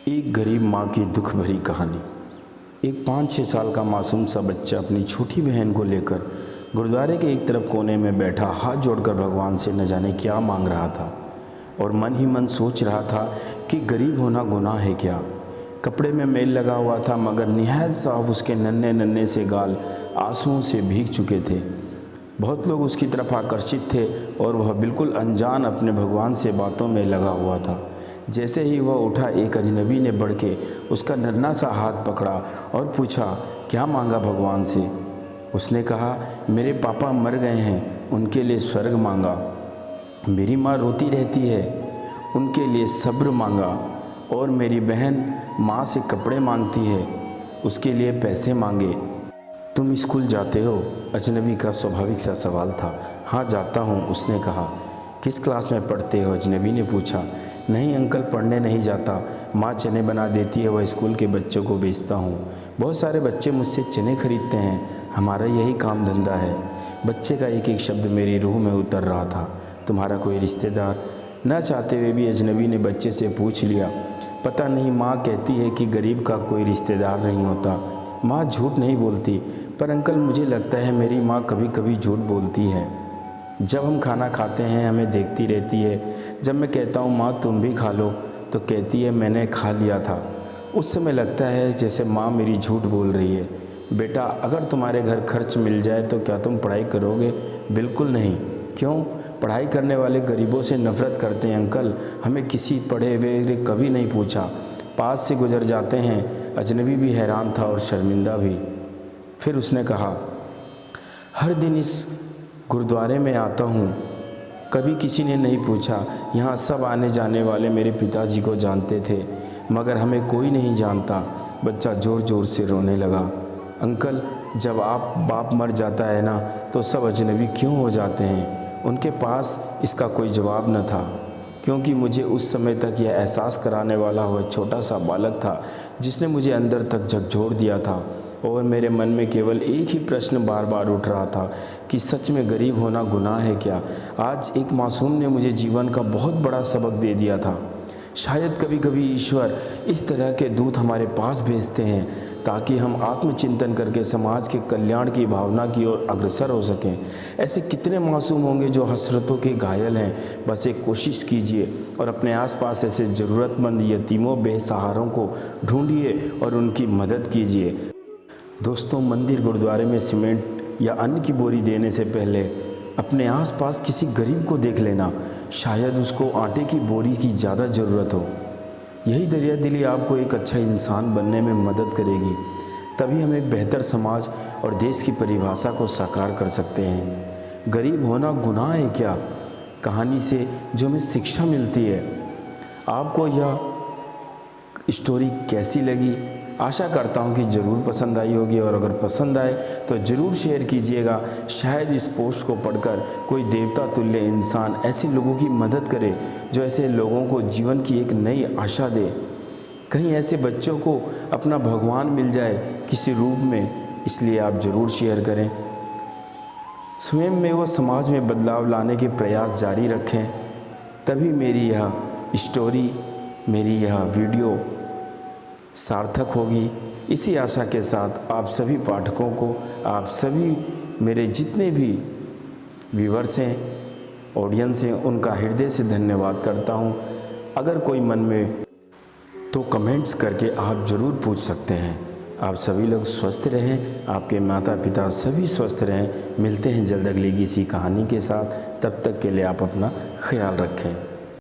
एक गरीब माँ की दुख भरी कहानी। एक 5-6 साल का मासूम सा बच्चा अपनी छोटी बहन को लेकर गुरुद्वारे के एक तरफ कोने में बैठा हाथ जोड़कर भगवान से न जाने क्या मांग रहा था और मन ही मन सोच रहा था कि गरीब होना गुनाह है क्या। कपड़े में मैल लगा हुआ था मगर निहायत साफ उसके नन्हे नन्हे से गाल आंसुओं से भीग चुके थे। बहुत लोग उसकी तरफ आकर्षित थे और वह बिल्कुल अनजान अपने भगवान से बातों में लगा हुआ था। जैसे ही वह उठा एक अजनबी ने बढ़ के उसका नन्हा सा हाथ पकड़ा और पूछा, क्या मांगा भगवान से। उसने कहा, मेरे पापा मर गए हैं, उनके लिए स्वर्ग मांगा। मेरी माँ रोती रहती है, उनके लिए सब्र मांगा। और मेरी बहन माँ से कपड़े मांगती है, उसके लिए पैसे मांगे। तुम स्कूल जाते हो? अजनबी का स्वाभाविक सा सवाल था। हाँ जाता हूँ, उसने कहा। किस क्लास में पढ़ते हो? अजनबी ने पूछा। नहीं अंकल, पढ़ने नहीं जाता, माँ चने बना देती है, वह स्कूल के बच्चों को बेचता हूँ। बहुत सारे बच्चे मुझसे चने खरीदते हैं, हमारा यही काम धंधा है। बच्चे का एक एक शब्द मेरी रूह में उतर रहा था। तुम्हारा कोई रिश्तेदार? न चाहते हुए भी अजनबी ने बच्चे से पूछ लिया। पता नहीं, माँ कहती है कि गरीब का कोई रिश्तेदार नहीं होता। माँ झूठ नहीं बोलती, पर अंकल मुझे लगता है मेरी माँ कभी कभी झूठ बोलती है। जब हम खाना खाते हैं हमें देखती रहती है। जब मैं कहता हूँ माँ तुम भी खा लो, तो कहती है मैंने खा लिया था। उस समय लगता है जैसे माँ मेरी झूठ बोल रही है। बेटा, अगर तुम्हारे घर खर्च मिल जाए तो क्या तुम पढ़ाई करोगे? बिल्कुल नहीं। क्यों? पढ़ाई करने वाले गरीबों से नफ़रत करते हैं अंकल, हमें किसी पढ़े हुए ने कभी नहीं पूछा, पास से गुजर जाते हैं। अजनबी भी हैरान था और शर्मिंदा भी। फिर उसने कहा, हर दिन इस गुरुद्वारे में आता हूँ, कभी किसी ने नहीं पूछा। यहाँ सब आने जाने वाले मेरे पिताजी को जानते थे, मगर हमें कोई नहीं जानता। बच्चा ज़ोर ज़ोर से रोने लगा। अंकल, जब आप बाप मर जाता है ना, तो सब अजनबी क्यों हो जाते हैं? उनके पास इसका कोई जवाब न था, क्योंकि मुझे उस समय तक यह एहसास कराने वाला वह छोटा सा बालक था जिसने मुझे अंदर तक झकझोर दिया था। और मेरे मन में केवल एक ही प्रश्न बार बार उठ रहा था कि सच में गरीब होना गुनाह है क्या। आज एक मासूम ने मुझे जीवन का बहुत बड़ा सबक दे दिया था। शायद कभी कभी ईश्वर इस तरह के दूत हमारे पास भेजते हैं ताकि हम आत्मचिंतन करके समाज के कल्याण की भावना की ओर अग्रसर हो सकें। ऐसे कितने मासूम होंगे जो हसरतों के घायल हैं। बस एक कोशिश कीजिए और अपने आसपास ऐसे ज़रूरतमंद यतीमों बेसहारों को ढूंढिए और उनकी मदद कीजिए। दोस्तों, मंदिर गुरुद्वारे में सीमेंट या अन्न की बोरी देने से पहले अपने आसपास किसी गरीब को देख लेना, शायद उसको आटे की बोरी की ज़्यादा ज़रूरत हो। यही दरिया दिली आपको एक अच्छा इंसान बनने में मदद करेगी। तभी हम एक बेहतर समाज और देश की परिभाषा को साकार कर सकते हैं। गरीब होना गुनाह है क्या, कहानी से जो हमें शिक्षा मिलती है। आपको यह स्टोरी कैसी लगी? आशा करता हूँ कि ज़रूर पसंद आई होगी, और अगर पसंद आए तो ज़रूर शेयर कीजिएगा। शायद इस पोस्ट को पढ़कर कोई देवता तुल्य इंसान ऐसे लोगों की मदद करे जो ऐसे लोगों को जीवन की एक नई आशा दे। कहीं ऐसे बच्चों को अपना भगवान मिल जाए किसी रूप में, इसलिए आप ज़रूर शेयर करें। स्वयं में व समाज में बदलाव लाने के प्रयास जारी रखें, तभी मेरी यह स्टोरी, मेरी यह वीडियो सार्थक होगी। इसी आशा के साथ आप सभी पाठकों को, आप सभी मेरे जितने भी व्यूअर्स हैं, ऑडियंस हैं, उनका हृदय से धन्यवाद करता हूं। अगर कोई मन में तो कमेंट्स करके आप ज़रूर पूछ सकते हैं। आप सभी लोग स्वस्थ रहें, आपके माता पिता सभी स्वस्थ रहें। मिलते हैं जल्द अगली किसी कहानी के साथ। तब तक के लिए आप अपना ख्याल रखें।